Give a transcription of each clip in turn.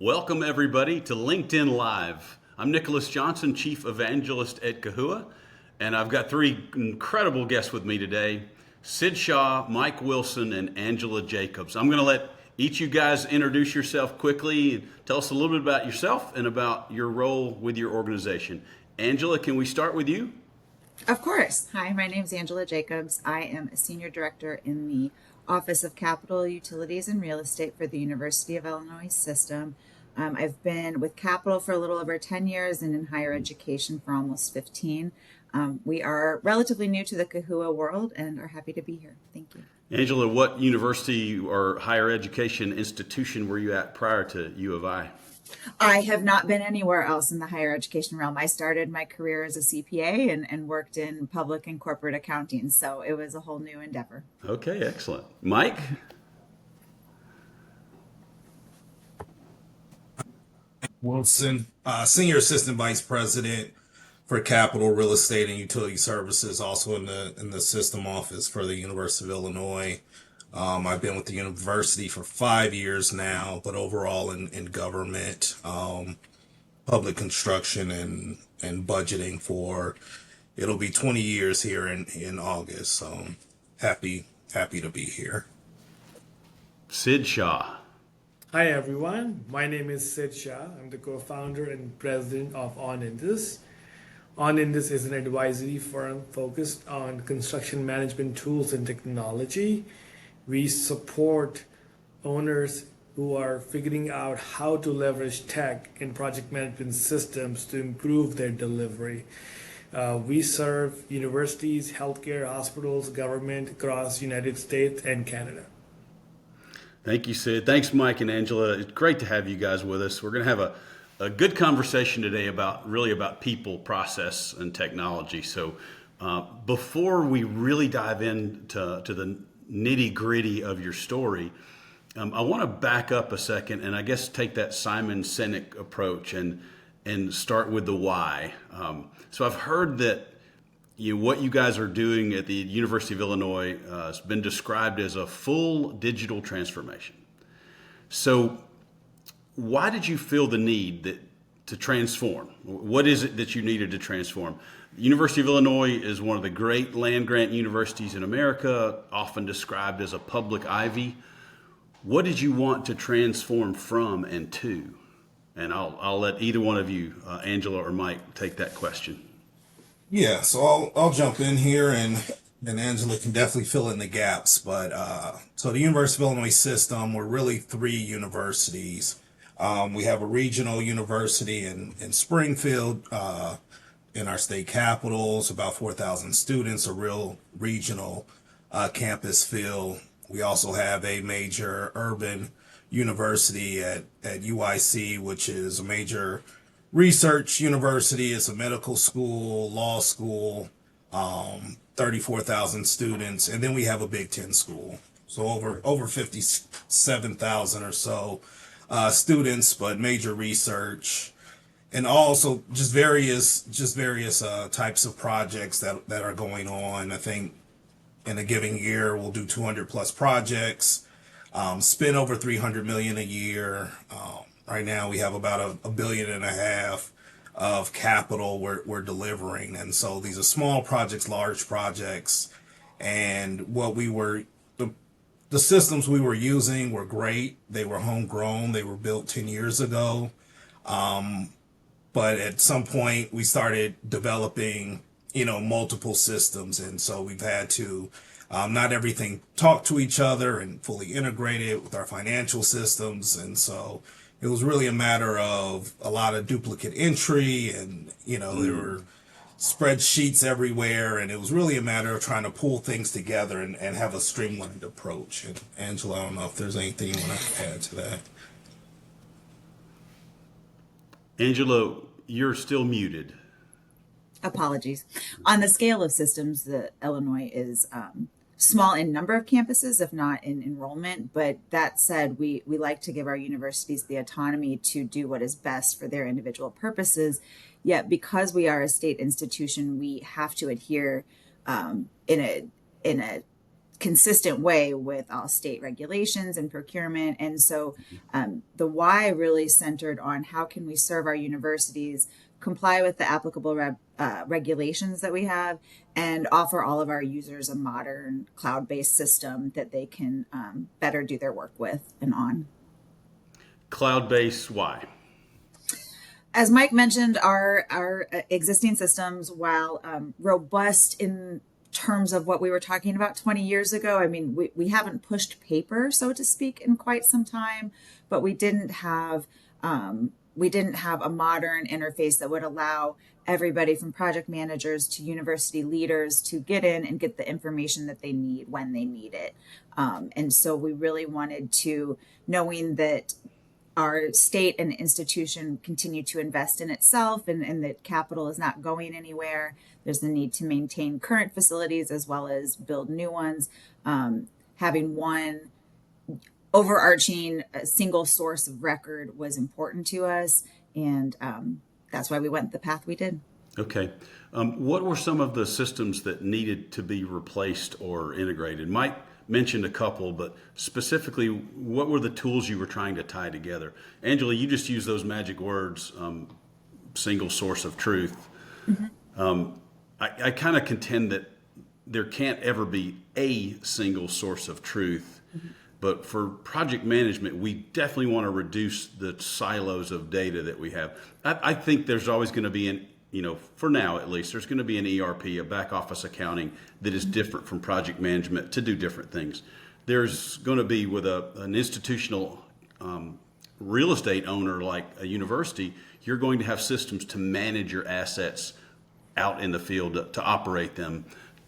Welcome, everybody, to LinkedIn Live. I'm Nicholas Johnson, Chief Evangelist at Kahua, and I've got three incredible guests with me today, Sid Shaw, Mike Wilson, and Angela Jacobs. I'm going to let each of you guys introduce yourself quickly and tell us a little bit about yourself and about your role with your organization. Angela, can we start with you? Of course. Hi, my name is Angela Jacobs. I am a senior director in the Office of Capital, Utilities, and Real Estate for the University of Illinois System. I've been with Capital for a little over 10 years and in higher education for almost 15. We are relatively new to the Kahua world and are happy to be here. Thank you. Angela, what university or higher education institution were you at prior to U of I? I have not been anywhere else in the higher education realm. I started my career as a CPA and worked in public and corporate accounting, so it was a whole new endeavor. Okay, excellent. Mike? Wilson, Senior Assistant Vice President for Capital, Real Estate, and Utility Services, also in the system office for the University of Illinois. I've been with the university for 5 years now, but overall in government, public construction, and budgeting for it'll be 20 years here in August. So happy to be here. Sid Shaw. Hi everyone, my name is Sid Shah. I'm the co-founder and president of OnIndus. OnIndus is an advisory firm focused on construction management tools and technology. We support owners who are figuring out how to leverage tech and project management systems to improve their delivery. We serve universities, healthcare, hospitals, government across the United States and Canada. Thank you, Sid. Thanks, Mike and Angela. It's great to have you guys with us. We're going to have a good conversation today about people, process, and technology. So before we really dive into the nitty gritty of your story, I want to back up a second and I guess take that Simon Sinek approach and start with the why. So I've heard that what you guys are doing at the University of Illinois has been described as a full digital transformation. So why did you feel the need to transform? What is it that you needed to transform? The University of Illinois is one of the great land-grant universities in America, often described as a public Ivy. What did you want to transform from and to? And I'll let either one of you, Angela or Mike, take that question. Yeah, so I'll jump in here and Angela can definitely fill in the gaps. But so the University of Illinois system, we're really three universities. We have a regional university in Springfield, in our state capitals, about 4,000 students, a real regional campus feel. We also have a major urban university at UIC, which is a major research university. It's a medical school, law school, 34,000 students. And then we have a Big Ten school. So over 57,000 or so students, but major research. And also just various types of projects that are going on. I think in a given year, we'll do 200 plus projects, spend over 300 million a year. Right now, we have about a billion and a half of capital we're delivering, and so these are small projects, large projects, and the systems we were using were great. They were homegrown. They were built 10 years ago, but at some point we started developing, multiple systems, and so we've had to. Not everything talk to each other and fully integrate it with our financial systems, and so it was really a matter of a lot of duplicate entry and, there were spreadsheets everywhere. And it was really a matter of trying to pull things together and have a streamlined approach. And Angela, I don't know if there's anything you want to add to that. Angela, you're still muted. Apologies. On the scale of systems, the Illinois is small in number of campuses, if not in enrollment. But that said, we like to give our universities the autonomy to do what is best for their individual purposes. Yet, because we are a state institution, we have to adhere in a consistent way with all state regulations and procurement. And so the why really centered on how can we serve our universities, comply with the applicable regulations that we have, and offer all of our users a modern cloud-based system that they can better do their work with and on. Cloud-based, why? As Mike mentioned, our existing systems, while robust in terms of what we were talking about 20 years ago, I mean, we haven't pushed paper, so to speak, in quite some time, but we didn't have a modern interface that would allow everybody from project managers to university leaders to get in and get the information that they need when they need it. And so we really wanted to, knowing that our state and institution continue to invest in itself and that capital is not going anywhere. There's the need to maintain current facilities as well as build new ones. Having one overarching single source of record was important to us. And that's why we went the path we did. Okay. What were some of the systems that needed to be replaced or integrated? Mike mentioned a couple, but specifically, what were the tools you were trying to tie together? Angela, you just used those magic words, single source of truth. Mm-hmm. I kind of contend that there can't ever be a single source of truth, mm-hmm. but for project management, we definitely want to reduce the silos of data that we have. I think there's always going to be for now at least, there's going to be an ERP, a back office accounting that is different from project management to do different things. There's going to be with an institutional real estate owner like a university, you're going to have systems to manage your assets out in the field to operate them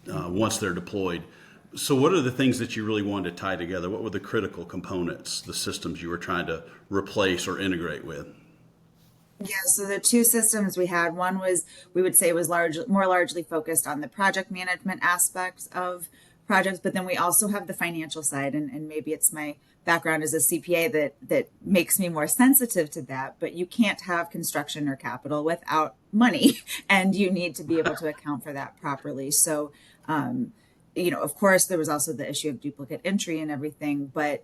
once they're deployed. So what are the things that you really wanted to tie together? What were the critical components, the systems you were trying to replace or integrate with? Yeah, so the two systems we had, one was, we would say, was more largely focused on the project management aspects of projects, but then we also have the financial side, and maybe it's my background as a CPA that makes me more sensitive to that, but you can't have construction or capital without money, and you need to be able to account for that properly. So, of course, there was also the issue of duplicate entry and everything, but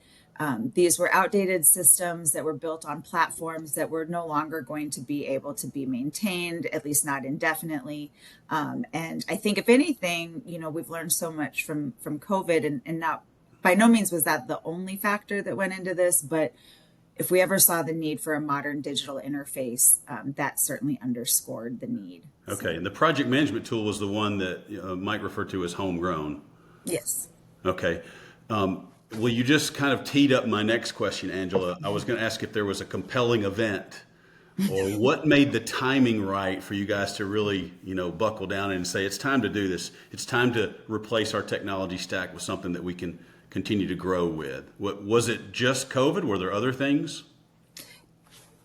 these were outdated systems that were built on platforms that were no longer going to be able to be maintained, at least not indefinitely. And I think, if anything, we've learned so much from COVID, and not by no means was that the only factor that went into this, but if we ever saw the need for a modern digital interface, that certainly underscored the need. Okay, and the project management tool was the one that Mike referred to as homegrown. Yes. Okay. Well, you just kind of teed up my next question, Angela. I was going to ask if there was a compelling event or what made the timing right for you guys to really, buckle down and say, it's time to do this. It's time to replace our technology stack with something that we can continue to grow with. Was it just COVID? Were there other things?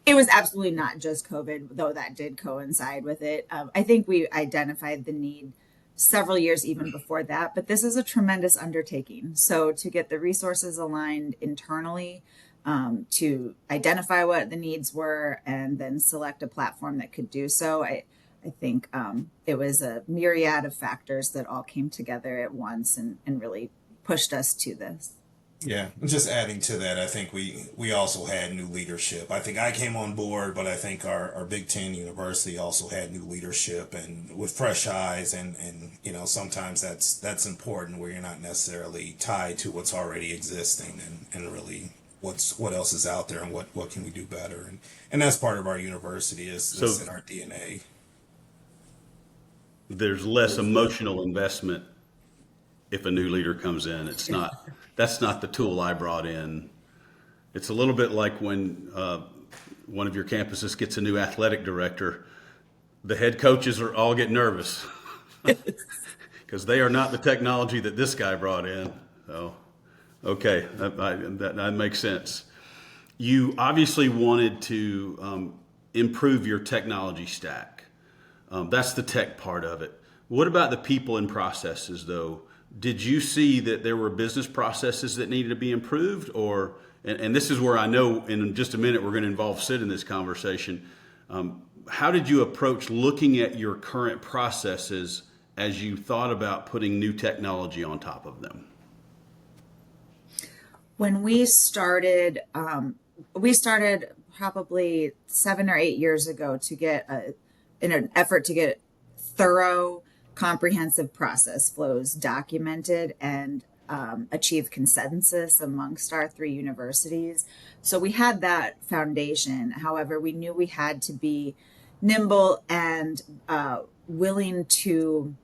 It was absolutely not just COVID, though that did coincide with it. I think we identified the need several years even before that, but this is a tremendous undertaking. So to get the resources aligned internally, to identify what the needs were, and then select a platform that could do so, I think it was a myriad of factors that all came together at once and really pushed us to this. Yeah, just adding to that, I think we also had new leadership. I think I came on board, but I think our Big Ten University also had new leadership and with fresh eyes, and sometimes that's important where you're not necessarily tied to what's already existing and really what else is out there and what can we do better, and that's part of our university is in our DNA. There's less emotional investment if a new leader comes in. That's not the tool I brought in. It's a little bit like when one of your campuses gets a new athletic director, the head coaches all get nervous because they are not the technology that this guy brought in. So, okay, that makes sense. You obviously wanted to improve your technology stack. That's the tech part of it. What about the people and processes, though? Did you see that there were business processes that needed to be improved, and this is where I know in just a minute we're going to involve Sid in this conversation. How did you approach looking at your current processes as you thought about putting new technology on top of them? When we started probably 7 or 8 years ago to in an effort to get thorough, comprehensive process flows documented and achieve consensus amongst our three universities. So we had that foundation. However, we knew we had to be nimble and willing to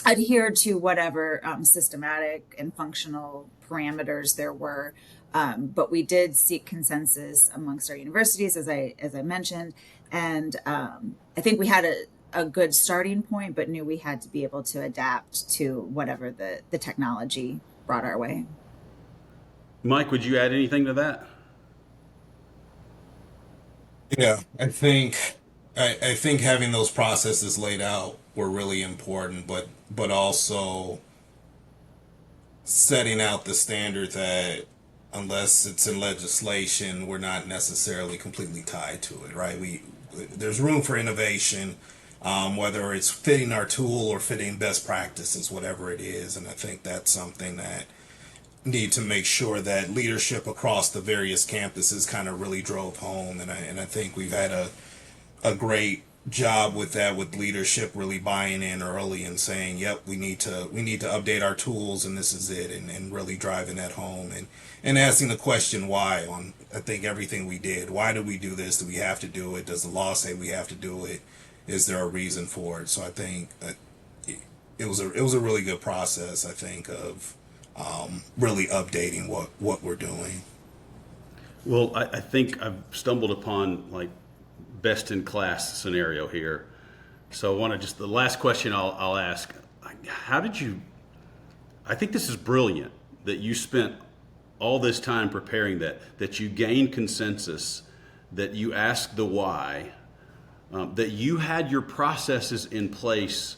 adhere to whatever systematic and functional parameters there were. But we did seek consensus amongst our universities, as I mentioned, and I think we had a good starting point, but knew we had to be able to adapt to whatever the technology brought our way. Mike, would you add anything to that? Yeah, I think having those processes laid out were really important, but also setting out the standard that unless it's in legislation, we're not necessarily completely tied to it, right? There's room for innovation, whether it's fitting our tool or fitting best practices, whatever it is, and I think that's something that need to make sure that leadership across the various campuses kind of really drove home, and I think we've had a great job with that, with leadership really buying in early and saying, yep, we need to update our tools and this is it, and really driving that home, and asking the question why on I think everything we did. Why do we do this? Do we have to do it? Does the law say we have to do it? Is there a reason for it? So I think it was a really good process, I think, of really updating what we're doing. Well, I think I've stumbled upon like best in class scenario here. So I want to just the last question I'll ask: how did you? I think this is brilliant that you spent all this time preparing that you gained consensus, that you asked the why, that you had your processes in place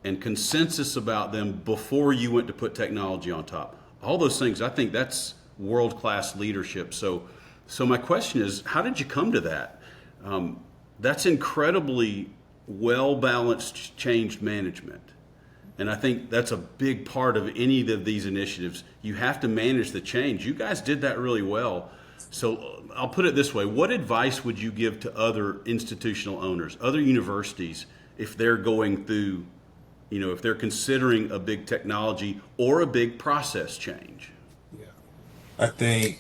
and consensus about them before you went to put technology on top. All those things, I think that's world class leadership. So my question is, how did you come to that? That's incredibly well balanced change management. And I think that's a big part of any of these initiatives. You have to manage the change. You guys did that really well. So I'll put it this way. What advice would you give to other institutional owners, other universities, if they're going through, if they're considering a big technology or a big process change? Yeah, I think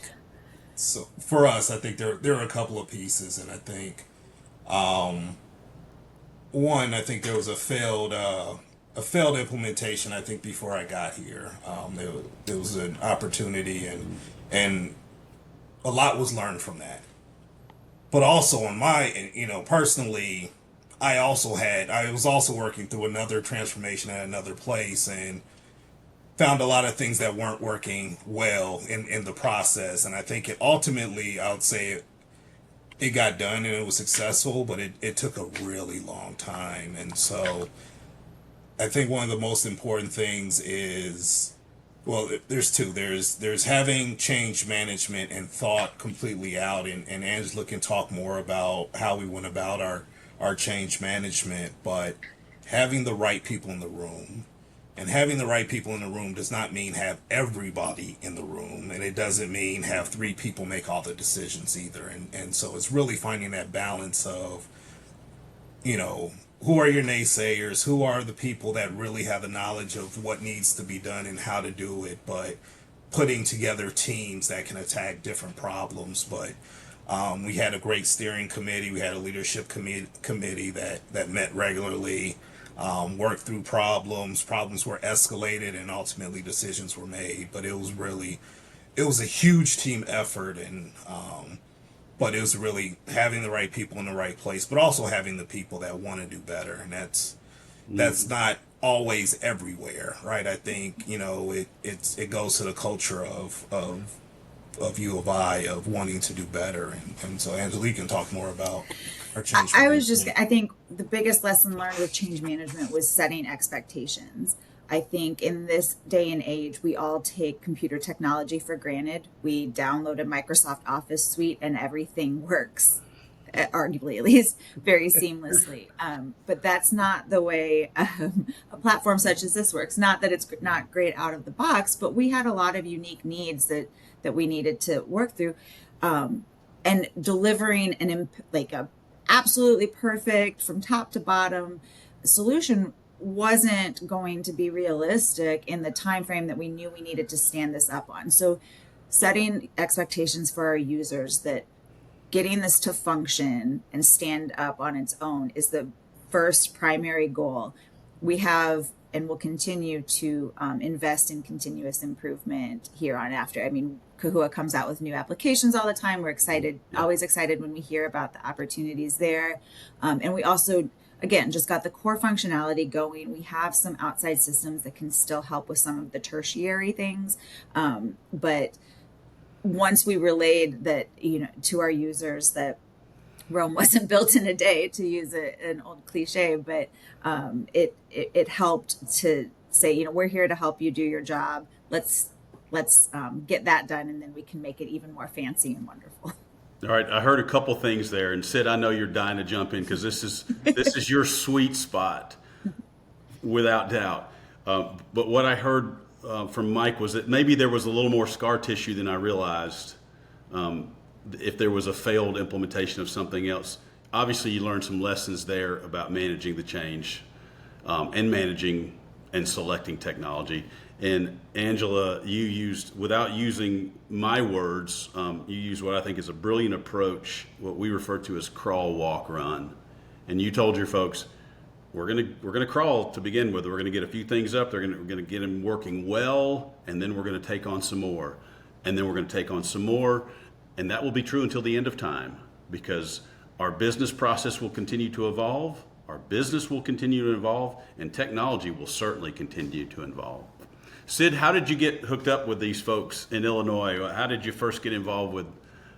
so. For us, I think there are a couple of pieces, and I think one, I think there was a failed implementation. I think before I got here, there was an opportunity, and a lot was learned from that. But also on my, personally, I was also working through another transformation at another place, and found a lot of things that weren't working well in the process. And I think I would say it got done and it was successful, but it took a really long time. And so I think one of the most important things is, well, there's two. There's having change management and thought completely out, and Angela can talk more about how we went about our change management, but having the right people in the room. And having the right people in the room does not mean have everybody in the room, and it doesn't mean have three people make all the decisions either. And so it's really finding that balance of, who are your naysayers, who are the people that really have the knowledge of what needs to be done and how to do it, but putting together teams that can attack different problems. But we had a great steering committee. We had a leadership committee that met regularly, worked through problems. Problems were escalated, and ultimately decisions were made. But it was a huge team effort, and but it was really having the right people in the right place, but also having the people that want to do better, and that's not always everywhere, right? I think it goes to the culture of U of I, of wanting to do better, and so Angelique can talk more about our change management. I think the biggest lesson learned with change management was setting expectations. I think in this day and age, we all take computer technology for granted. We download a Microsoft Office suite and everything works, arguably at least, very seamlessly. But that's not the way a platform such as this works. Not that it's not great out of the box, but we had a lot of unique needs that that we needed to work through, and delivering like a absolutely perfect from top to bottom solution wasn't going to be realistic in the time frame that we knew we needed to stand this up on. So setting expectations for our users that getting this to function and stand up on its own is the first primary goal. We have and will continue to invest in continuous improvement here on after. I mean, Kahua comes out with new applications all the time. We're excited, always excited when we hear about the opportunities there. And we also, again, just got the core functionality going. We have some outside systems that can still help with some of the tertiary things. But once we relayed that, to our users that Rome wasn't built in a day, to use an old cliche, but it helped to say, we're here to help you do your job. Let's get that done, and then we can make it even more fancy and wonderful. All right, I heard a couple things there, and Sid, I know you're dying to jump in because this is your sweet spot, without doubt. But what I heard from Mike was that maybe there was a little more scar tissue than I realized. If there was a failed implementation of something else, obviously you learned some lessons there about managing the change, and managing and selecting technology. And Angela, you used, without using my words, you used what I think is a brilliant approach, what we refer to as crawl, walk, run. And you told your folks, we're gonna crawl to begin with. We're gonna get a few things up. We're gonna get them working well, and then we're gonna take on some more, and then we're gonna take on some more, and that will be true until the end of time, because our business process will continue to evolve, our business will continue to evolve, and technology will certainly continue to evolve. Sid, how did you get hooked up with these folks in Illinois? How did you first get involved with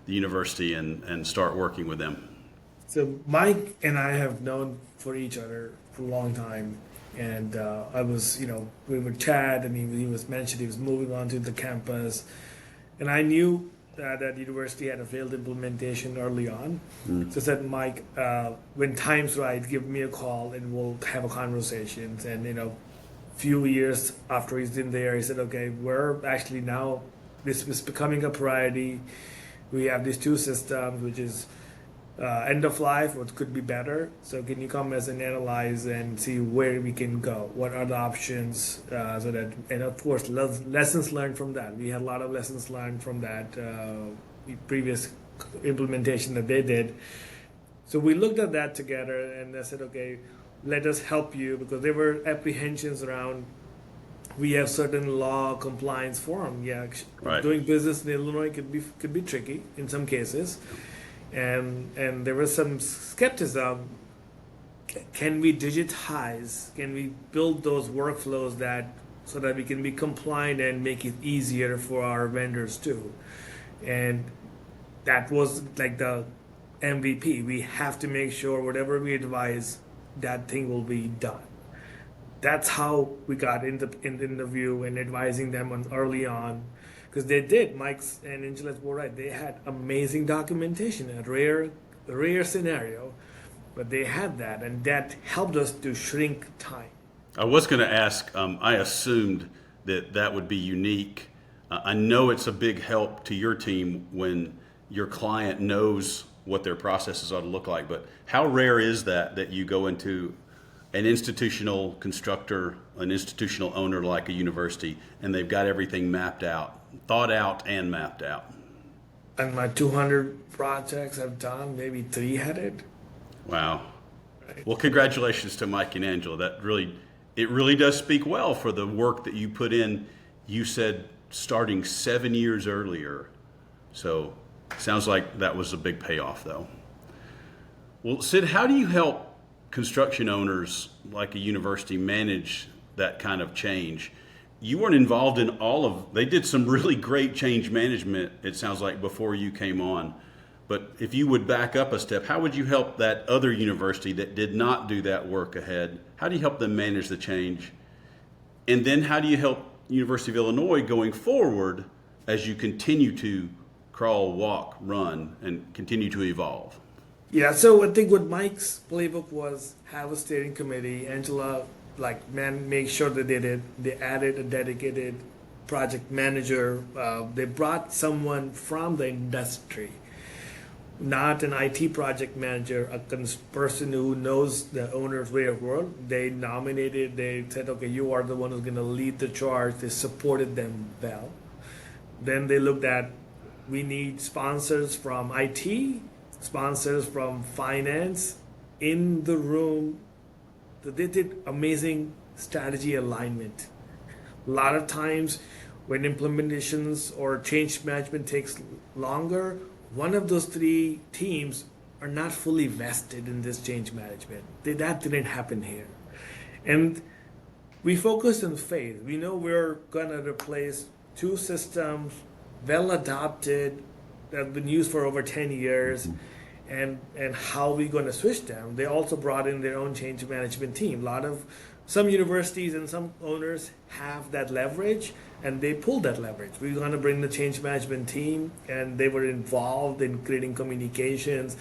the university and start working with them? So Mike and I have known for each other for a long time, and I was, we would chat, and he was mentioned he was moving on to the campus, and I knew that university had a failed implementation early on. So I said, Mike, when time's right, give me a call and we'll have a conversation. And few years after he's in there, he said, okay, we're actually now, this is becoming a priority. We have these two systems, which is end of life, what could be better. So can you come as an analyze and see where we can go? What are the options? So that, and of course, lessons learned from that. We had a lot of lessons learned from that previous implementation that they did. So we looked at that together, and I said, okay, let us help you, because there were apprehensions around. We have certain law compliance forum. Yeah, right. Doing business in Illinois could be tricky in some cases. And there was some skepticism. Can we digitize? Can we build those workflows so that we can be compliant and make it easier for our vendors too? And that was like the MVP. We have to make sure whatever we advise, that thing will be done. That's how we got in the interview and advising them on early on. Because they did, Mike's and Angela's were right. They had amazing documentation, a rare scenario, but they had that, and that helped us to shrink time. I was going to ask, I assumed that would be unique. I know it's a big help to your team when your client knows what their processes ought to look like, but how rare is that you go into an institutional constructor, an institutional owner like a university, and they've got everything mapped out, thought out and mapped out? And my 200 projects I've done, maybe 3 had it. Wow. Well, congratulations to Mike and Angela. It really does speak well for the work that you put in. You said starting 7 years earlier. So sounds like that was a big payoff, though. Well, Sid, how do you help construction owners like a university manage that kind of change? You weren't involved in they did some really great change management, it sounds like, before you came on. But if you would back up a step, how would you help that other university that did not do that work ahead? How do you help them manage the change? And then how do you help University of Illinois going forward as you continue to crawl, walk, run, and continue to evolve? Yeah, so I think what Mike's playbook was have a steering committee. Angela, make sure they did it. They added a dedicated project manager. They brought someone from the industry, not an IT project manager, a person who knows the owner's way of work. They nominated, they said, okay, you are the one who's going to lead the charge. They supported them well. Then they looked at, we need sponsors from IT, sponsors from finance in the room. They did amazing strategy alignment. A lot of times when implementations or change management takes longer, one of those three teams are not fully vested in this change management. That didn't happen here. And we focused on faith. We know we're going to replace two systems, well adopted, that have been used for over 10 years, and how we going to switch them. They also brought in their own change management team. Some universities and some owners have that leverage, and they pulled that leverage. We're going to bring the change management team, and they were involved in creating communications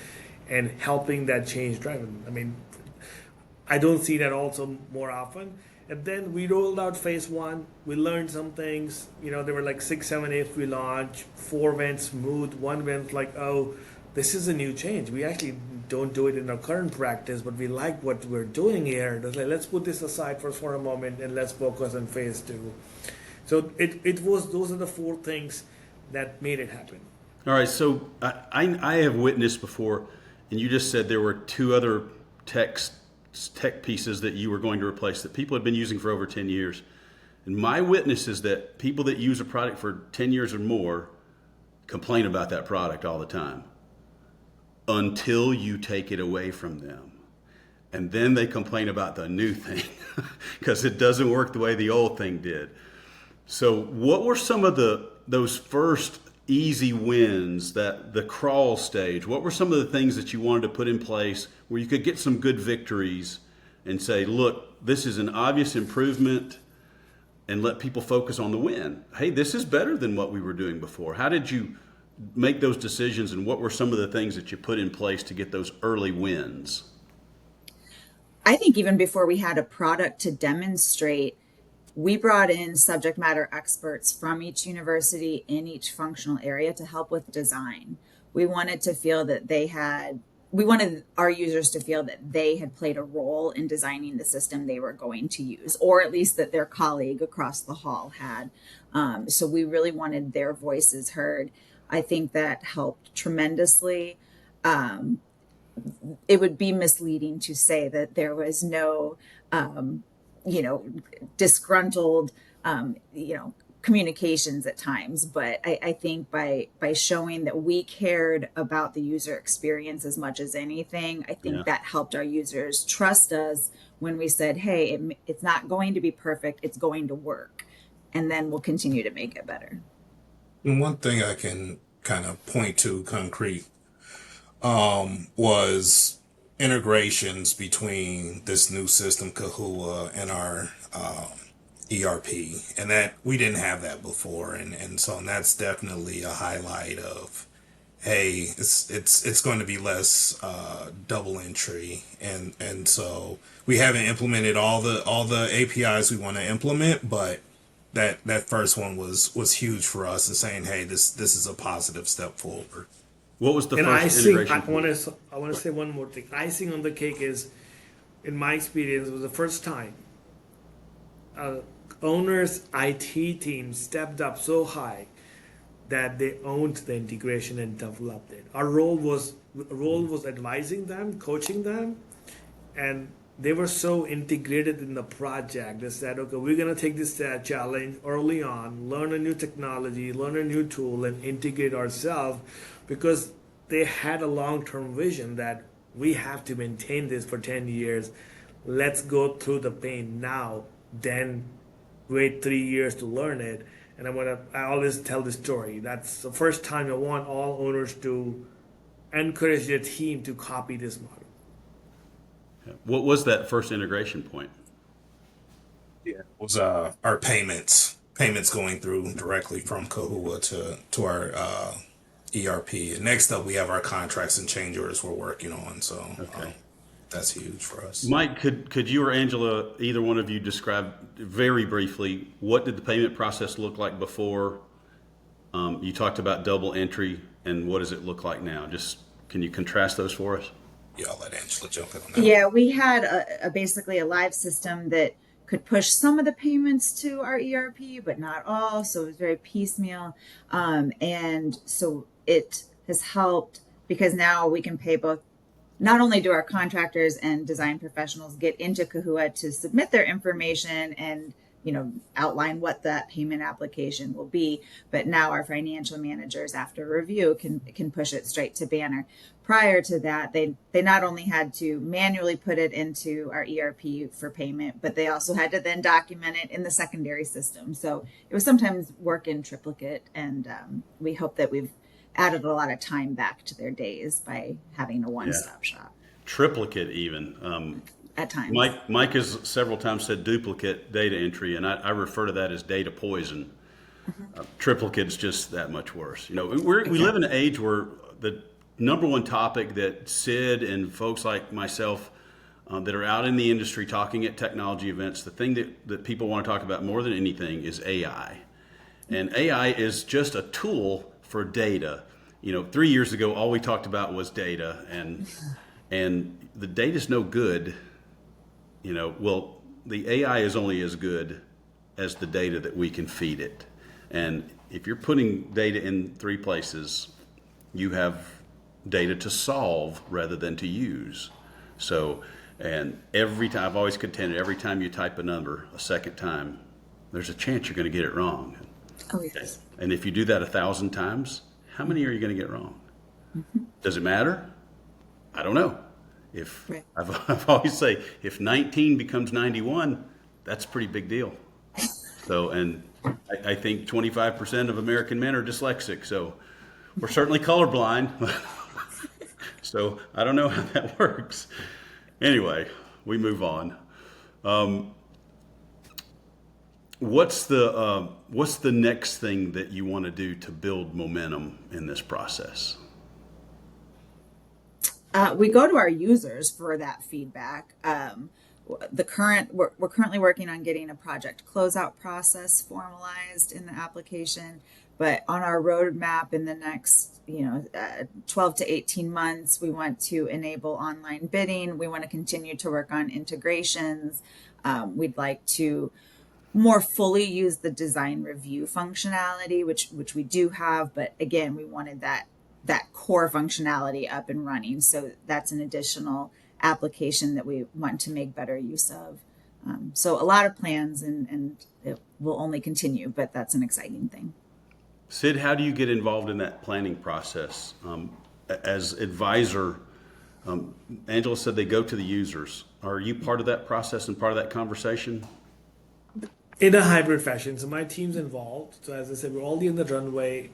and helping that change drive. I mean, I don't see that also more often. And then we rolled out phase one. We learned some things. There were like 6, 7, 8 we launched. 4 went smooth. 1 went like, oh, this is a new change. We actually don't do it in our current practice, but we like what we're doing here. Let's put this aside for a moment and let's focus on phase 2. So those are the 4 things that made it happen. All right, so I have witnessed before, and you just said there were 2 other tech pieces that you were going to replace that people had been using for over 10 years. And my witness is that people that use a product for 10 years or more complain about that product all the time until you take it away from them. And then they complain about the new thing because it doesn't work the way the old thing did. So what were some of those first easy wins, the crawl stage? What were some of the things that you wanted to put in place where you could get some good victories and say, look, this is an obvious improvement, and let people focus on the win? Hey, this is better than what we were doing before. How did you make those decisions, and what were some of the things that you put in place to get those early wins? I think even before we had a product to demonstrate, we brought in subject matter experts from each university in each functional area to help with design. We wanted our users to feel that they had played a role in designing the system they were going to use, or at least that their colleague across the hall had. So we really wanted their voices heard. I think that helped tremendously. It would be misleading to say that there was no, disgruntled, communications at times. But I think by showing that we cared about the user experience as much as anything, I think that helped our users trust us when we said, hey, it's not going to be perfect, it's going to work. And then we'll continue to make it better. And one thing I can kind of point to concrete was integrations between this new system, Kahua, and our ERP, and that we didn't have that before, and so that's definitely a highlight of, hey, it's going to be less double entry, and so we haven't implemented all the APIs we want to implement, but that first one was huge for us in saying, hey, this is a positive step forward. What was the And first integration? I want to say one more thing. Icing on the cake is, in my experience, it was the first time owner's IT team stepped up so high that they owned the integration and developed it. Our role was advising them, coaching them, and they were so integrated in the project. They said, okay, we're going to take this challenge early on, learn a new technology, learn a new tool, and integrate ourselves, because they had a long-term vision that we have to maintain this for 10 years. Let's go through the pain now, then wait 3 years to learn it. And I always tell this story. That's the first time I want all owners to encourage their team to copy this model. What was that first integration point? Yeah, it was our payments going through directly from Kahua to our ERP. And next up, we have our contracts and change orders we're working on. So Okay. That's huge for us. Mike, could you or Angela, either one of you, describe very briefly what did the payment process look like before? You talked about double entry, and what does it look like now? Just can you contrast those for us? Yeah, I'll let Angela jump in on that. Yeah, we had basically a live system that could push some of the payments to our ERP, but not all. So it was very piecemeal. And so it has helped because now we can pay both. Not only do our contractors and design professionals get into Kahua to submit their information and outline what that payment application will be, but now our financial managers after review can push it straight to Banner. Prior to that, they not only had to manually put it into our ERP for payment, but they also had to then document it in the secondary system. So it was sometimes work in triplicate, and we hope that we've added a lot of time back to their days by having a one-stop shop Triplicate even. at times. Mike has several times said duplicate data entry, and I refer to that as data poison. Triplicate's just that much worse. We live in an age where the number one topic that Sid and folks like myself that are out in the industry talking at technology events, the thing that people want to talk about more than anything is AI. And AI is just a tool for data. 3 years ago, all we talked about was data, and the data's no good. Well, the AI is only as good as the data that we can feed it. And if you're putting data in 3 places, you have data to solve rather than to use. So, and every time, I've always contended, every time you type a number a second time, there's a chance you're going to get it wrong. Oh, yes. And if you do that 1,000 times, how many are you going to get wrong? Does it matter? I don't know. Right. I've always say, if 19 becomes 91, that's a pretty big deal. So, and I think 25% of American men are dyslexic. So we're certainly colorblind. So I don't know how that works. Anyway, we move on. What's the next thing that you want to do to build momentum in this process? We go to our users for that feedback. We're currently working on getting a project closeout process formalized in the application, but on our roadmap in the next 12 to 18 months, we want to enable online bidding. We want to continue to work on integrations. We'd like to more fully use the design review functionality, which we do have, but again, we wanted that core functionality up and running. So that's an additional application that we want to make better use of. So a lot of plans, and it will only continue, but that's an exciting thing. Sid, how do you get involved in that planning process? As advisor, Angela said they go to the users. Are you part of that process and part of that conversation? In a hybrid fashion. So my team's involved. So as I said, we're already in the runway.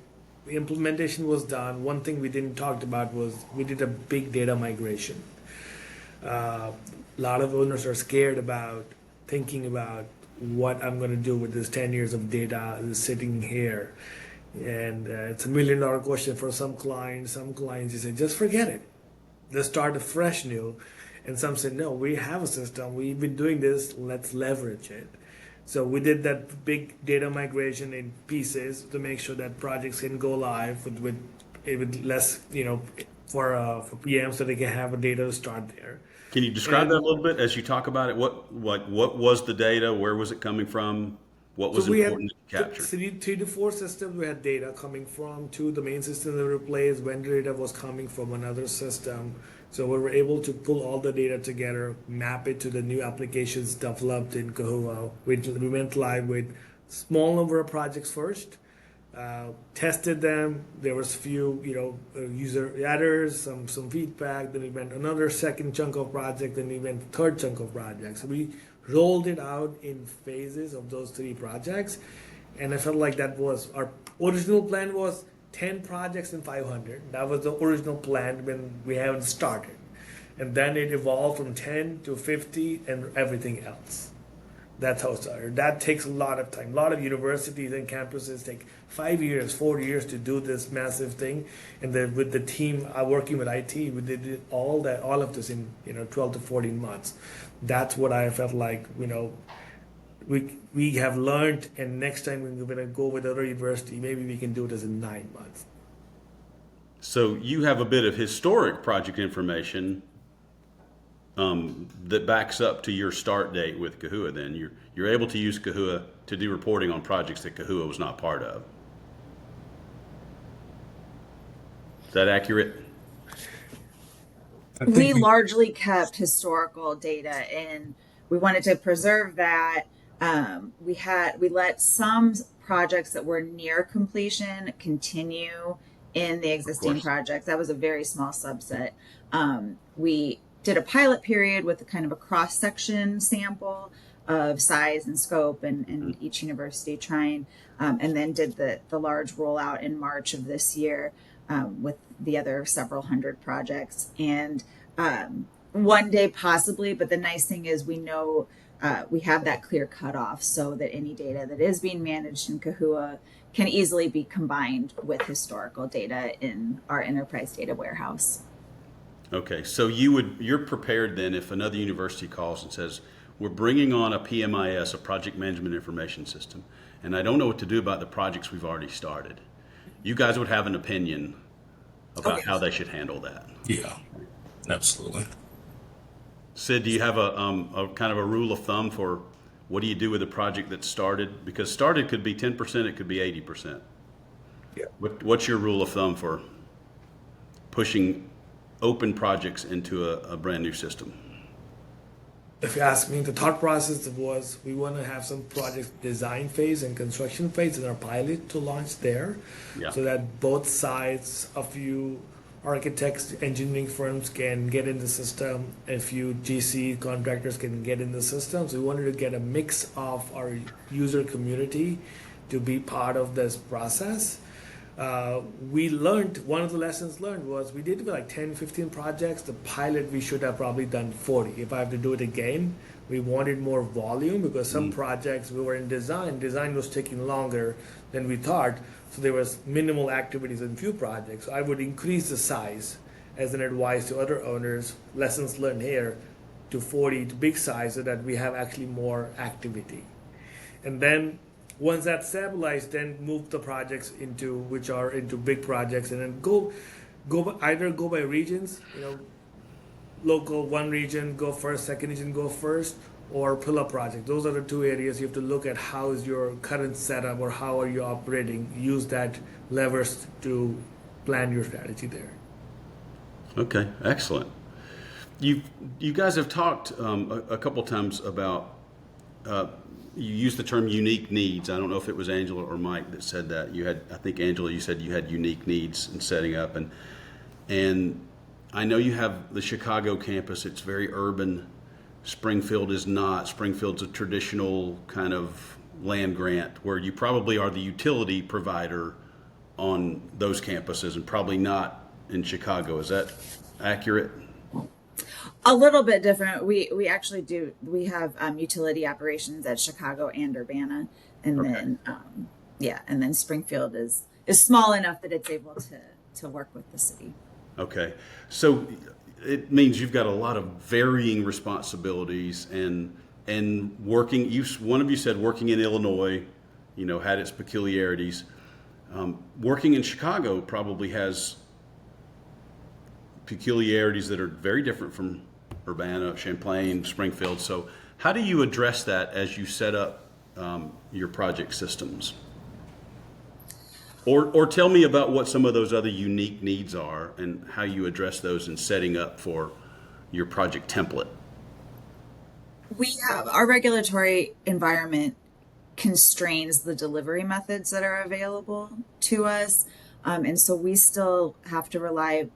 The implementation was done. One thing we didn't talk about was we did a big data migration. A lot of owners are scared about thinking about what I'm going to do with this 10 years of data that's sitting here. And it's $1 million question for some clients. Some clients, you say, just forget it. Let's start afresh new. And some said, no, we have a system. We've been doing this. Let's leverage it. So we did that big data migration in pieces to make sure that projects can go live with less, for PMs so they can have a data to start there. Can you describe that a little bit as you talk about it? What was the data? Where was it coming from? What was important to capture? 3 to 4 systems we had data coming from. 2, the main system that we replaced, vendor data was coming from another system. So we were able to pull all the data together, map it to the new applications developed in Kahua. We went live with small number of projects first, tested them. There was a few, user errors, some feedback. Then we went another second chunk of project. Then we went third chunk of projects. So we rolled it out in phases of those 3 projects, and I felt like that was our original plan was 10 projects in 500. That was the original plan when we haven't started. And then it evolved from 10 to 50 and everything else. That's how it started. That takes a lot of time. A lot of universities and campuses take 5 years, 4 years to do this massive thing, and then with the team working with IT, we did all of this in 12 to 14 months. That's what I felt like. We have learned, and next time we're going to go with other university, maybe we can do this in 9 months. So you have a bit of historic project information that backs up to your start date with Kahua. Then you're able to use Kahua to do reporting on projects that Kahua was not part of. Is that accurate? I think We largely kept historical data, and we wanted to preserve that. We let some projects that were near completion continue in the Of existing course. projects. That was a very small subset. We did a pilot period with a kind of a cross section sample of size and scope, and each university trying, and then did the large rollout in March of this year, with the other several hundred projects. And one day possibly, but the nice thing is we know we have that clear cutoff so that any data that is being managed in Kahua can easily be combined with historical data in our enterprise data warehouse. Okay, so you're prepared then if another university calls and says, we're bringing on a PMIS, a project management information system, and I don't know what to do about the projects we've already started. You guys would have an opinion about how they should handle that. yeah, absolutely. Sid, do you have a kind of a rule of thumb for what do you do with a project that's started? Because started could be 10%, it could be 80%. Yeah. What's your rule of thumb for pushing open projects into a brand new system? If you ask me, the thought process was we want to have some project design phase and construction phase in our pilot to launch there, Yeah. so that both sides, a few architects, engineering firms can get in the system, a few GC contractors can get in the system. So we wanted to get a mix of our user community to be part of this process. We learned, one of the lessons learned was we did like 10, 15 projects. The pilot, we should have probably done 40. If I have to do it again, we wanted more volume because some projects we were in design was taking longer than we thought. So there was minimal activities in few projects. So I would increase the size as an advice to other owners, lessons learned here, to 40, to big size, so that we have actually more activity. And then once that's stabilized, then move the projects into big projects, and then either go by regions, local, one region go first, second region go first, or pillar project. Those are the two areas you have to look at. How is your current setup, or how are you operating? Use that levers to plan your strategy there. Okay, excellent. You guys have talked a couple times about you used the term unique needs. I don't know if it was Angela or Mike that said that. I think Angela, you said you had unique needs in setting up, and I know you have the Chicago campus. It's very urban. Springfield is not. Springfield's a traditional kind of land grant where you probably are the utility provider on those campuses and probably not in Chicago. Is that accurate? A little bit different. We actually do. We have utility operations at Chicago and Urbana, and Okay. then and then Springfield is small enough that it's able to work with the city. Okay. So it means you've got a lot of varying responsibilities and working. One of you said working in Illinois, had its peculiarities. Working in Chicago probably has peculiarities that are very different from Urbana, Champlain, Springfield. So how do you address that as you set up your project systems? Or tell me about what some of those other unique needs are and how you address those in setting up for your project template. We have our regulatory environment constrains the delivery methods that are available to us, and so we still have to rely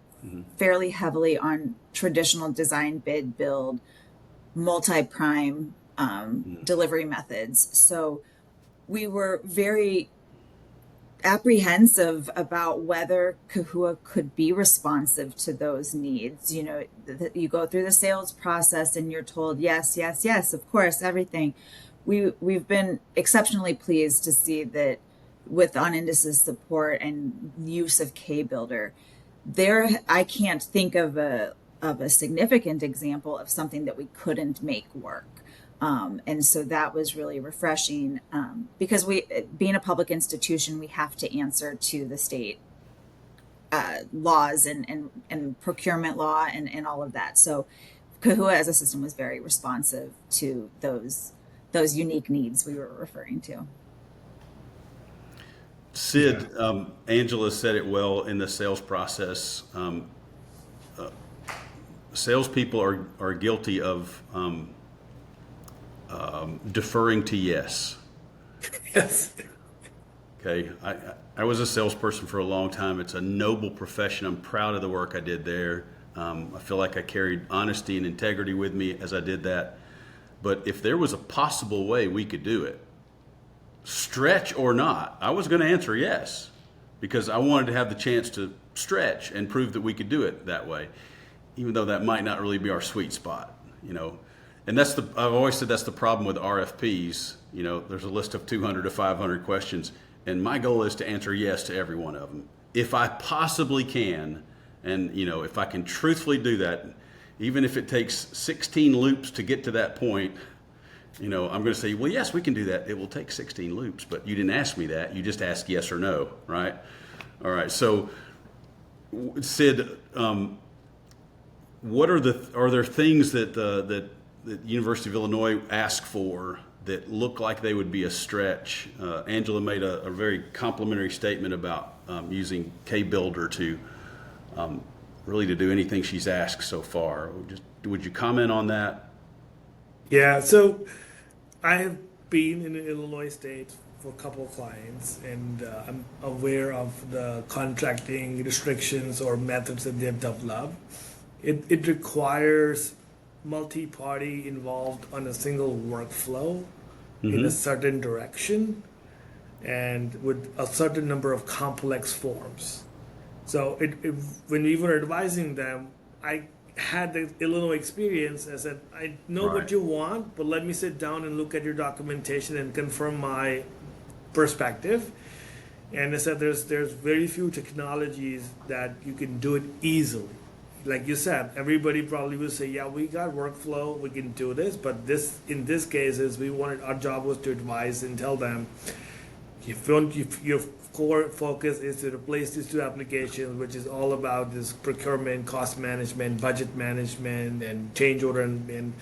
fairly heavily on traditional design, bid, build, multi-prime delivery methods. So we were very apprehensive about whether Kahua could be responsive to those needs. You go through the sales process and you're told yes, yes, yes, of course, everything. We've been exceptionally pleased to see that with OnIndus's support and use of K Builder, I can't think of a significant example of something that we couldn't make work. And so that was really refreshing, because being a public institution, we have to answer to the state laws and procurement law and all of that. So Kahua as a system was very responsive to those unique needs we were referring to. Sid, Angela said it well in the sales process. Salespeople are guilty of deferring to yes. Yes. Okay, I was a salesperson for a long time. It's a noble profession. I'm proud of the work I did there. I feel like I carried honesty and integrity with me as I did that. But if there was a possible way we could do it, stretch or not, I was going to answer yes, because I wanted to have the chance to stretch and prove that we could do it that way, even though that might not really be our sweet spot, you know. And I've always said that's the problem with RFPs. You know, there's a list of 200 to 500 questions, and my goal is to answer yes to every one of them if I possibly can. And, you know, if I can truthfully do that, even if it takes 16 loops to get to that point, you know, I'm going to say, well, yes, we can do that. It will take 16 loops, but you didn't ask me that. You just asked yes or no, right? All right. So, Sid, are there things that University of Illinois asked for that look like they would be a stretch? Angela made a very complimentary statement about using K-Builder to really to do anything she's asked so far. Would you comment on that? Yeah, so I have been in Illinois State for a couple of clients, and I'm aware of the contracting restrictions or methods that they've developed. It requires multi-party involved on a single workflow in a certain direction and with a certain number of complex forms. So when we were advising them, I had the Illinois experience. I said, I know Right. what you want, but let me sit down and look at your documentation and confirm my perspective. And I said, there's very few technologies that you can do it easily. Like you said, everybody probably will say, yeah, we got workflow, we can do this. But in this case, is our job was to advise and tell them, if your core focus is to replace these two applications, which is all about this procurement, cost management, budget management, and change order, and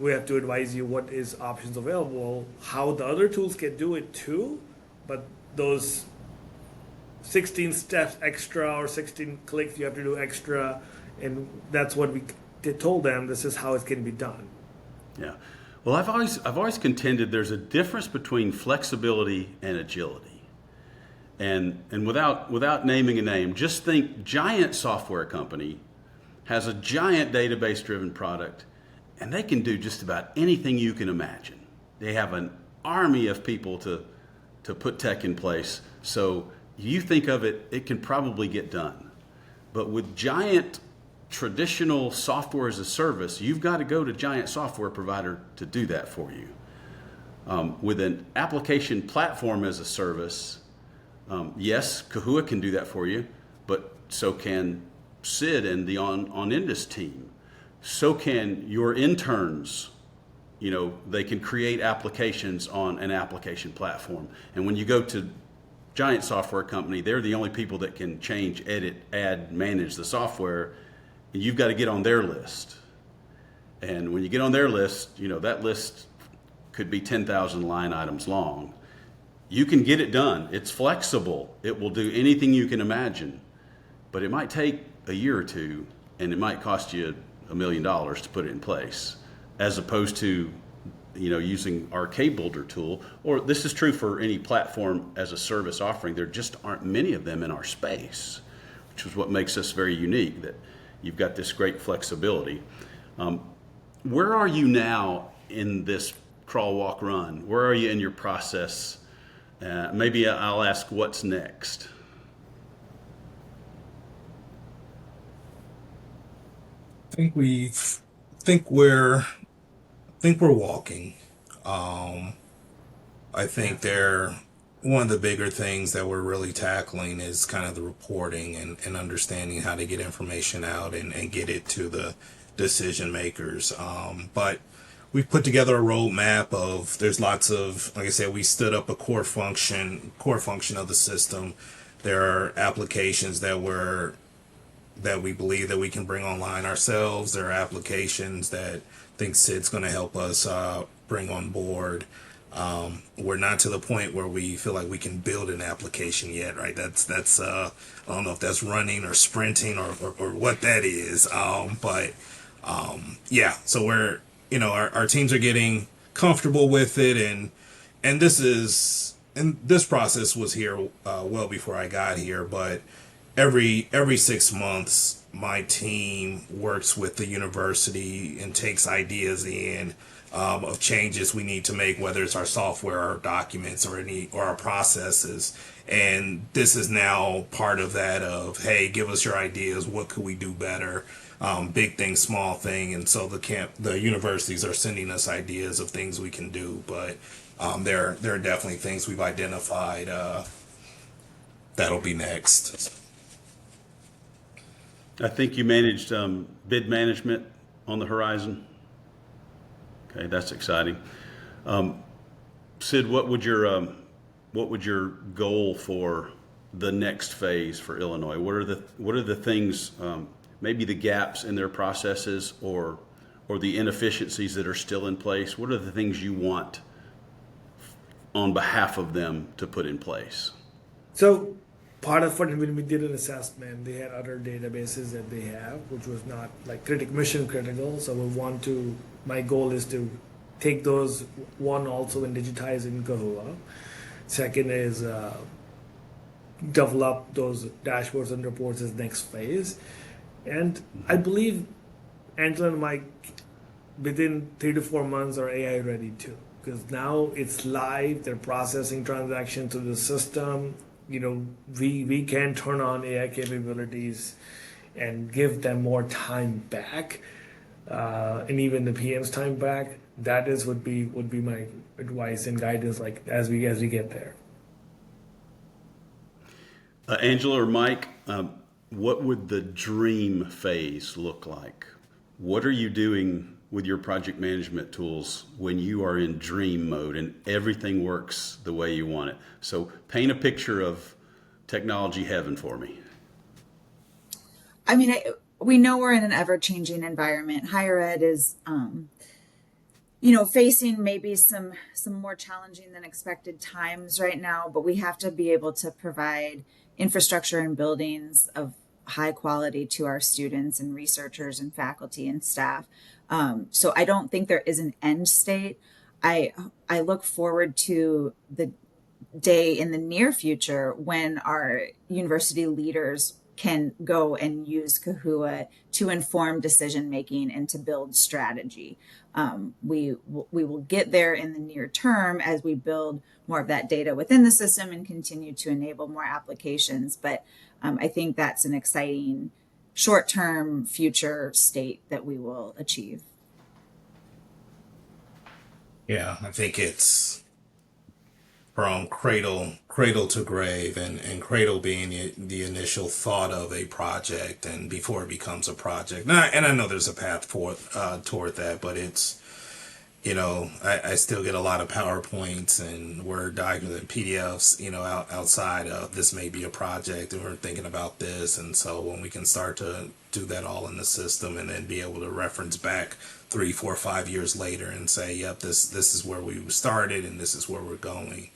we have to advise you what is options available, how the other tools can do it too, but those 16 steps extra or 16 clicks you have to do extra, and that's what we told them. This is how it can be done. Yeah. Well, I've always contended there's a difference between flexibility and agility. And without naming a name, just think giant software company has a giant database driven product, and they can do just about anything you can imagine. They have an army of people to put tech in place. So you think of it, it can probably get done. But with giant traditional software as a service, you've got to go to giant software provider to do that for you. With an application platform as a service, yes, Kahua can do that for you, but so can Sid and the OnIndus team. So can your interns. You know, they can create applications on an application platform. And when you go to giant software company, they're the only people that can change, edit, add, manage the software. And you've got to get on their list. And when you get on their list, you know, that list could be 10,000 line items long. You can get it done. It's flexible. It will do anything you can imagine. But it might take a year or two, and it might cost you $1 million to put it in place, as opposed to, you know, using our K-Builder tool. Or this is true for any platform as a service offering. There just aren't many of them in our space, which is what makes us very unique, that you've got this great flexibility. Where are you now in this crawl, walk, run? Where are you in your process? Maybe I'll ask what's next. Think we're think we're walking. I think one of the bigger things that we're really tackling is kind of the reporting and understanding how to get information out and get it to the decision makers. But we've put together a roadmap of there's lots of, like I said, we stood up a core function of the system. There are applications that we believe that we can bring online ourselves. There are applications that I think Sid's going to help us bring on board. We're not to the point where we feel like we can build an application yet, right? That's I don't know if that's running or sprinting or what that is. But yeah, so we're our teams are getting comfortable with it, and this process was here well before I got here, but every 6 months my team works with the university and takes ideas in of changes we need to make, whether it's our software, our documents, or our processes. And this is now part of that of, hey, give us your ideas. What could we do better? Big thing, small thing. And so the universities are sending us ideas of things we can do. But there are definitely things we've identified that'll be next. I think you managed bid management on the horizon. Okay, that's exciting. Sid, what would your goal for the next phase for Illinois? What are the things, maybe the gaps in their processes or the inefficiencies that are still in place? What are the things you want on behalf of them to put in place? So part of it, when we did an assessment, they had other databases that they have, which was not like mission critical. So my goal is to take those, one, also and digitize in Kahua. Second is develop those dashboards and reports as next phase. And I believe Angela and Mike, within 3 to 4 months, are AI ready too. Because now it's live, they're processing transactions through the system. We can turn on AI capabilities and give them more time back, and even the PM's time back. That would be my advice and guidance, like as we get there. Angela or Mike, what would the dream phase look like? What are you doing with your project management tools when you are in dream mode and everything works the way you want it? So paint a picture of technology heaven for me. I mean, we know we're in an ever-changing environment. Higher ed is, facing maybe some more challenging than expected times right now, but we have to be able to provide infrastructure and buildings of high quality to our students and researchers and faculty and staff. So I don't think there is an end state. I look forward to the day in the near future when our university leaders can go and use Kahua to inform decision making and to build strategy. We will get there in the near term as we build more of that data within the system and continue to enable more applications. But I think that's an exciting short-term future state that we will achieve. Yeah, I think it's from cradle to grave, and cradle being the initial thought of a project and before it becomes a project. And I know there's a path toward that, but it's I still get a lot of PowerPoints and Word documents and PDFs, outside of this may be a project and we're thinking about this. And so when we can start to do that all in the system and then be able to reference back 3, 4, 5 years later and say, yep, this is where we started and this is where we're going.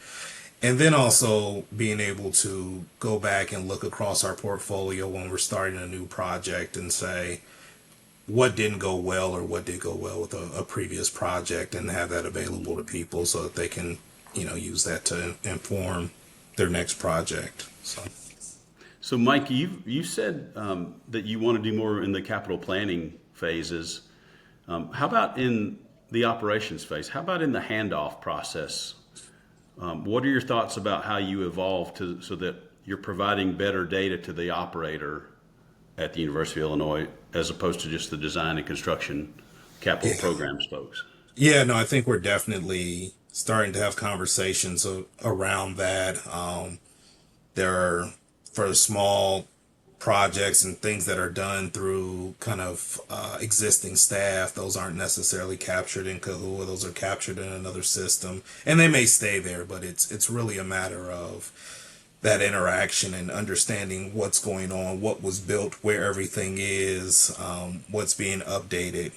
And then also being able to go back and look across our portfolio when we're starting a new project and say, what didn't go well or what did go well with a previous project, and have that available to people so that they can, use that to inform their next project. So Mike, you said that you want to do more in the capital planning phases. How about in the operations phase? How about in the handoff process? What are your thoughts about how you evolve so that you're providing better data to the operator at the University of Illinois as opposed to just the design and construction capital programs folks? Yeah, no, I think we're definitely starting to have conversations around that. There are for small projects and things that are done through kind of existing staff. Those aren't necessarily captured in Kahua. Those are captured in another system, and they may stay there. But it's really a matter of that interaction and understanding what's going on, what was built, where everything is, what's being updated.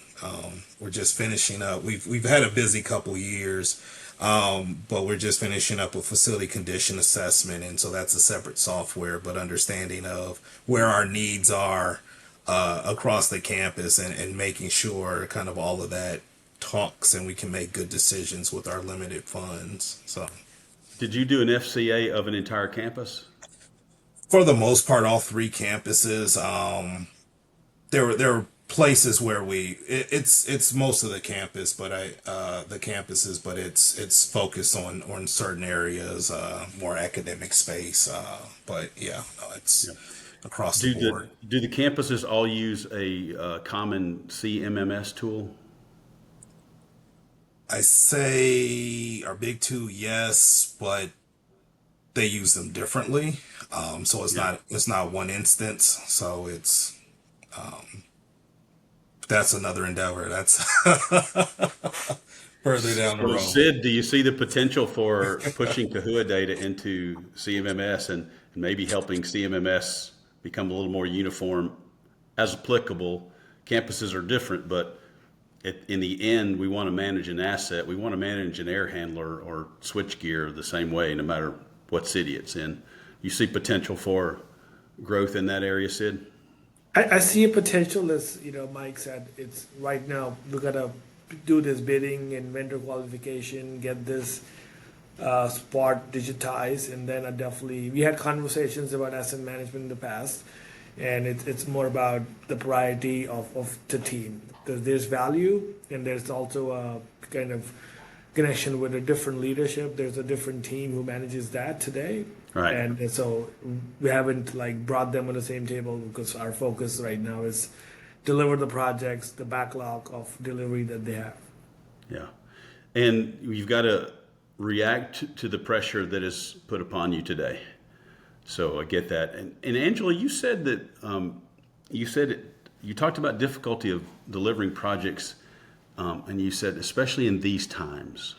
We're just finishing up. We've had a busy couple years, but we're just finishing up a facility condition assessment, and so that's a separate software. But understanding of where our needs are across the campus, and making sure kind of all of that talks, and we can make good decisions with our limited funds. So. Did you do an FCA of an entire campus? For the most part, all three campuses. There were places where it's most of the campus, but the campuses, but it's focused on certain areas, more academic space. But yeah, no, it's across the board. Do the campuses all use a common CMMS tool? I say our big two, yes, but they use them differently. So it's not one instance. So it's that's another endeavor. That's further down the So road. Sid, do you see the potential for pushing Kahua data into CMMS and maybe helping CMMS become a little more uniform as applicable? Campuses are different, but in the end, we want to manage an asset. We want to manage an air handler or switch gear the same way, no matter what city it's in. You see potential for growth in that area, Sid? I see a potential, as Mike said. It's right now we gotta do this bidding and vendor qualification, get this spot digitized, and then we had conversations about asset management in the past, and it's more about the priority of the team. There's value, and there's also a kind of connection with a different leadership. There's a different team who manages that today. Right. And so we haven't brought them on the same table, because our focus right now is deliver the projects, the backlog of delivery that they have. Yeah. And you've got to react to the pressure that is put upon you today. So I get that. And Angela, you said that you talked about difficulty of delivering projects, and you said especially in these times.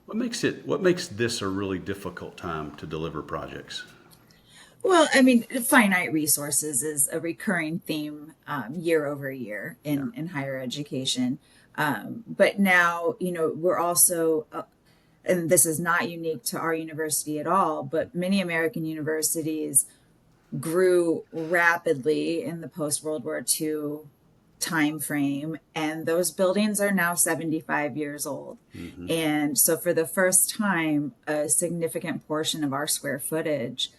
What makes this a really difficult time to deliver projects? Well, I mean, finite resources is a recurring theme year over year in higher education. But now, we're also, and this is not unique to our university at all, but many American universities grew rapidly in the post-World War II time frame, and those buildings are now 75 years old. And so for the first time, a significant portion of our square footage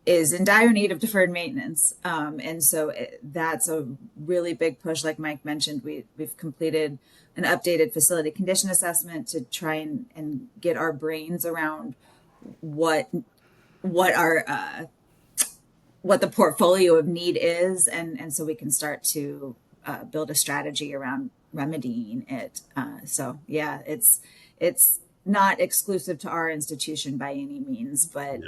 is in dire need of deferred maintenance. And so that's a really big push. Like Mike mentioned, we've completed an updated facility condition assessment to try and get our brains around what our what the portfolio of need is, and so we can start to build a strategy around remedying it. So yeah, it's not exclusive to our institution by any means, but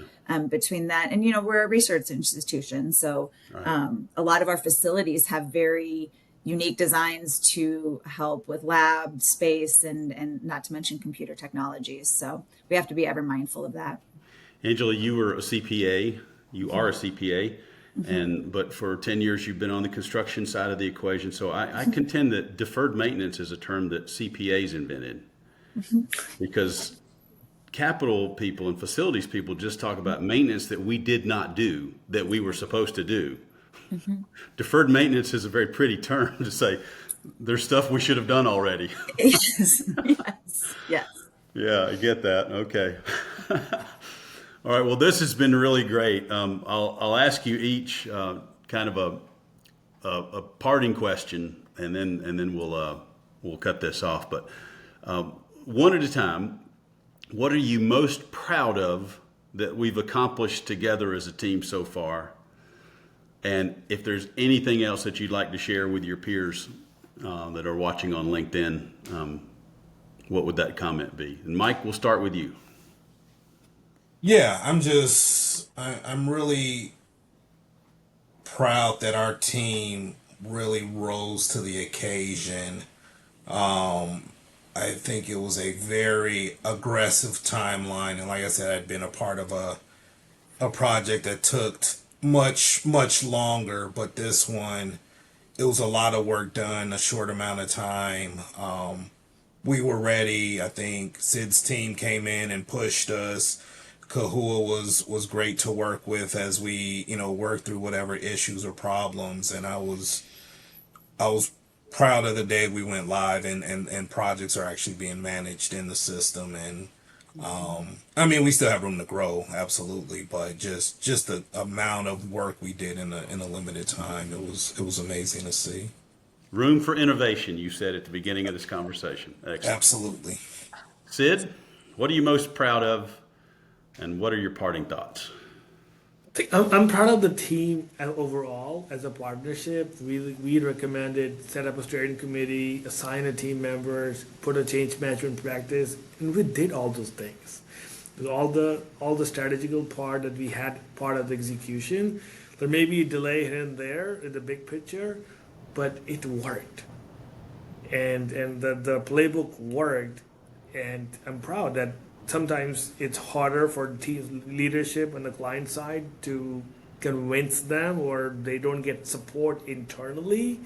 between that and we're a research institution, so a lot of our facilities have very unique designs to help with lab space and not to mention computer technologies. So we have to be ever mindful of that. Angela, you were a CPA. You are a CPA, but for 10 years you've been on the construction side of the equation. So I contend that deferred maintenance is a term that CPAs invented, because capital people and facilities people just talk about maintenance that we did not do, that we were supposed to do. Deferred maintenance is a very pretty term to say there's stuff we should have done already. Yes. Yes. Yeah, I get that. Okay. All right. Well, this has been really great. I'll ask you each kind of a parting question, and then we'll cut this off. But one at a time, what are you most proud of that we've accomplished together as a team so far? And if there's anything else that you'd like to share with your peers that are watching on LinkedIn, what would that comment be? And Mike, we'll start with you. Yeah, I'm really proud that our team really rose to the occasion. I think it was a very aggressive timeline, and like I said, I'd been a part of a project that took much longer, but this one, it was a lot of work done in a short amount of time. We were ready. I think Sid's team came in and pushed us. Kahua was great to work with as we worked through whatever issues or problems, and I was proud of the day we went live, and projects are actually being managed in the system. And I mean, we still have room to grow, absolutely, but just the amount of work we did in a limited time, it was amazing to see. Room for innovation, you said at the beginning of this conversation. Excellent. Absolutely. Sid, what are you most proud of, and what are your parting thoughts? I'm proud of the team overall as a partnership. We recommended set up a steering committee, assign a team members, put a change management practice, and we did all those things. All the strategical part that we had part of the execution. There may be a delay here and there in the big picture, but it worked, and the playbook worked, and I'm proud that sometimes it's harder for team leadership on the client side to convince them, or they don't get support internally.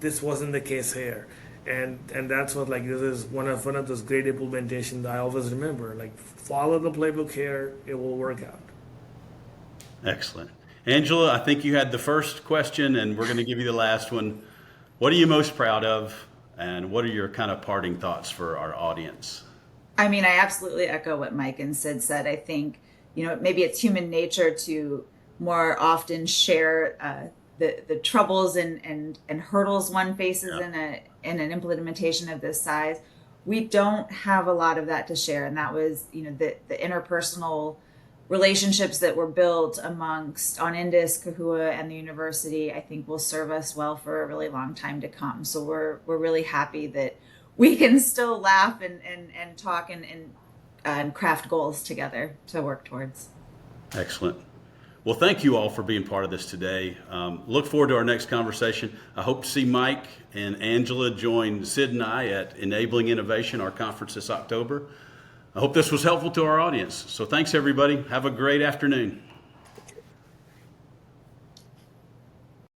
This wasn't the case here, and that's what, like, this is one of those great implementations I always remember. Like, follow the playbook here, it will work out. Excellent. Angela, I think you had the first question, and we're going to give you the last one. What are you most proud of, and what are your kind of parting thoughts for our audience? I mean, I absolutely echo what Mike and Sid said. I think, maybe it's human nature to more often share the troubles and hurdles one faces in an implementation of this size. We don't have a lot of that to share, and that was, the interpersonal relationships that were built amongst OnIndus, Kahua, and the university, I think will serve us well for a really long time to come. So we're really happy that we can still laugh and talk and craft goals together to work towards. Excellent. Well, thank you all for being part of this today. Look forward to our next conversation. I hope to see Mike and Angela join Sid and I at Enabling Innovation, our conference this October. I hope this was helpful to our audience. So thanks, everybody. Have a great afternoon.